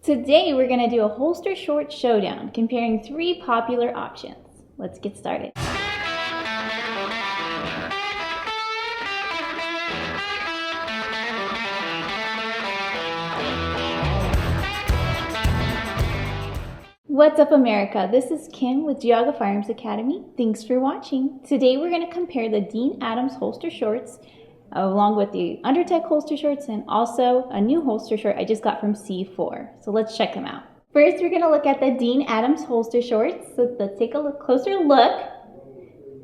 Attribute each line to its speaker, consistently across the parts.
Speaker 1: Today we're going to do a holster short showdown, comparing 3 popular options. Let's get started. What's up, America? This is Kim with Geauga Firearms Academy. Thanks for watching. Today we're going to compare the Dene Adams holster shorts along with the Undertech holster shorts and also a new holster short I just got from C4. So let's check them out. First, we're going to look at the Dene Adams holster shorts. So let's take a closer look.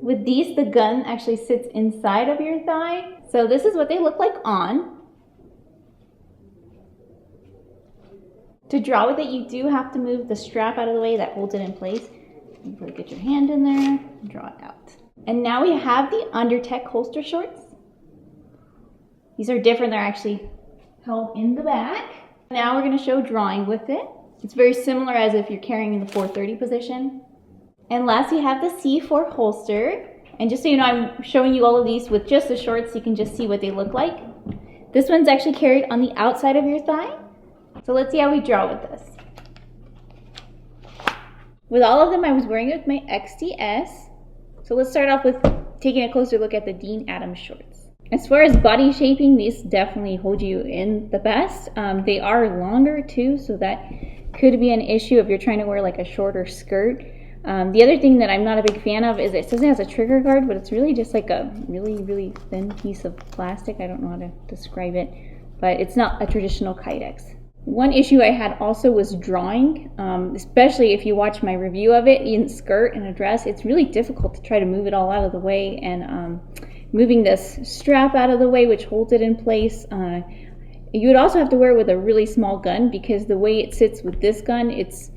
Speaker 1: With these, the gun actually sits inside of your thigh. So this is what they look like on. To draw with it, you do have to move the strap out of the way that holds it in place. You really get your hand in there and draw it out. And now we have the Undertech holster shorts. These are different. They're actually held in the back. Now we're going to show drawing with it. It's very similar as if you're carrying in the 430 position. And last, we have the C4 holster. And just so you know, I'm showing you all of these with just the shorts so you can just see what they look like. This one's actually carried on the outside of your thigh. So let's see how we draw with this. With all of them, I was wearing it with my XTS. So let's start off with taking a closer look at the Dene Adams shorts. As far as body shaping, these definitely hold you in the best. They are longer too, so that could be an issue if you're trying to wear like a shorter skirt. The other thing that I'm not a big fan of is it says it has a trigger guard, but it's really just like a really thin piece of plastic. I don't know how to describe it, but it's not a traditional Kydex. One issue I had also was drawing, especially if you watch my review of it in skirt and a dress. It's really difficult to try to move it all out of the way, and moving this strap out of the way, which holds it in place. You would also have to wear it with a really small gun because the way it sits with this gun, it's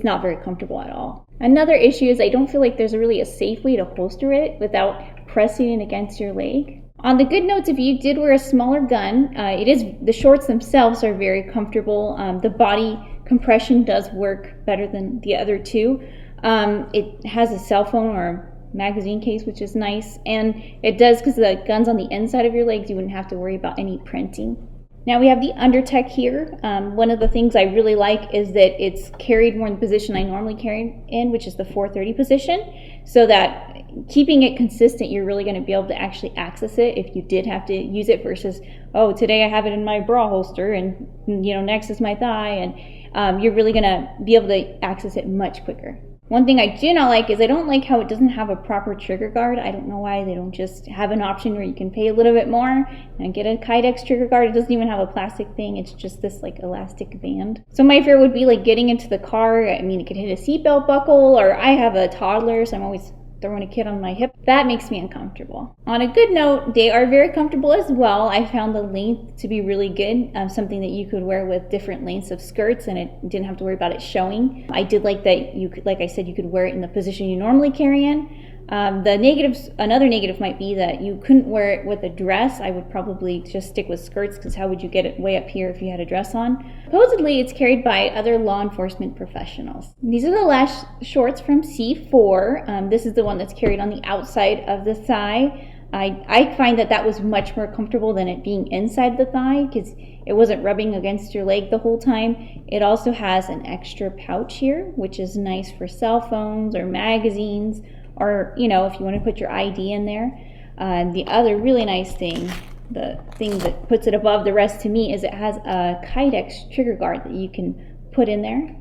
Speaker 1: not very comfortable at all. Another issue is I don't feel like there's really a safe way to holster it without pressing it against your leg. On the good notes, if you did wear a smaller gun, the shorts themselves are very comfortable. The body compression does work better than the other two. It has a cell phone or magazine case, which is nice, and it does, because the gun's on the inside of your legs, you wouldn't have to worry about any printing. Now we have the Undertech here. One of the things I really like is that it's carried more in the position I normally carry in, which is the 430 position, so that keeping it consistent, you're really going to be able to actually access it if you did have to use it, versus, oh, today I have it in my bra holster and next is my thigh, and you're really going to be able to access it much quicker. One thing I do not like is I don't like how it doesn't have a proper trigger guard. I don't know why they don't just have an option where you can pay a little bit more and get a Kydex trigger guard. It doesn't even have a plastic thing. It's just this like elastic band. So my fear would be like getting into the car. I mean, it could hit a seatbelt buckle, or I have a toddler, so I'm always throwing a kid on my hip. That makes me uncomfortable. On a good note, they are very comfortable as well. I found the length to be really good, something that you could wear with different lengths of skirts and it didn't have to worry about it showing. I did like that you could, like I said, you could wear it in the position you normally carry in. Another negative might be that you couldn't wear it with a dress. I would probably just stick with skirts, because how would you get it way up here if you had a dress on? Supposedly it's carried by other law enforcement professionals. These are the last shorts from C4. This is the one that's carried on the outside of the thigh. I find that was much more comfortable than it being inside the thigh, because it wasn't rubbing against your leg the whole time. It also has an extra pouch here, which is nice for cell phones or magazines, or if you want to put your ID in there. The other really nice thing, the thing that puts it above the rest to me, is it has a Kydex trigger guard that you can put in there.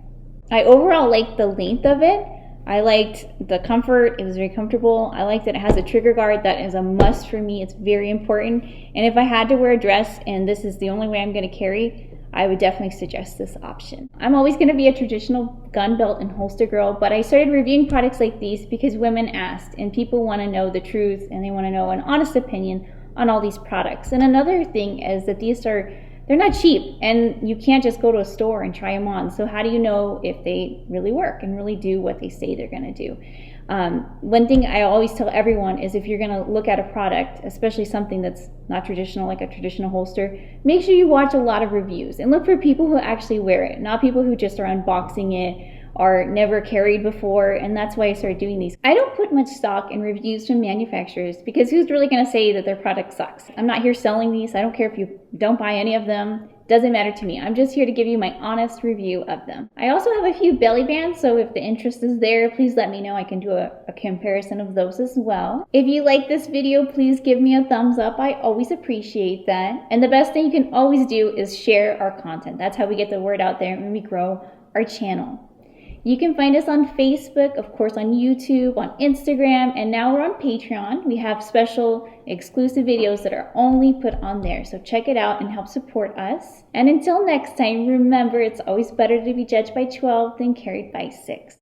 Speaker 1: I overall liked the length of it. I liked the comfort. It was very comfortable. I liked that it has a trigger guard. That is a must for me. It's very important. And if I had to wear a dress and this is the only way I'm going to carry, I would definitely suggest this option. I'm always going to be a traditional gun belt and holster girl, but I started reviewing products like these because women asked, and people want to know the truth, and they want to know an honest opinion on all these products. And another thing is that they're not cheap, and you can't just go to a store and try them on. So how do you know if they really work and really do what they say they're going to do? One thing I always tell everyone is, if you're going to look at a product, especially something that's not traditional, like a traditional holster, make sure you watch a lot of reviews and look for people who actually wear it, not people who just are unboxing it or never carried before. And that's why I started doing these. I don't put much stock in reviews from manufacturers, because who's really going to say that their product sucks? I'm not here selling these. I don't care if you don't buy any of them. doesn't matter to me. I'm just here to give you my honest review of them. I also have a few belly bands, so if the interest is there, please let me know. I can do a comparison of those as well. If you like this video, please give me a thumbs up. I always appreciate that. And the best thing you can always do is share our content. That's how we get the word out there and we grow our channel. You can find us on Facebook, of course on YouTube, on Instagram, and now we're on Patreon. We have special exclusive videos that are only put on there. So check it out and help support us. And until next time, remember, it's always better to be judged by 12 than carried by 6.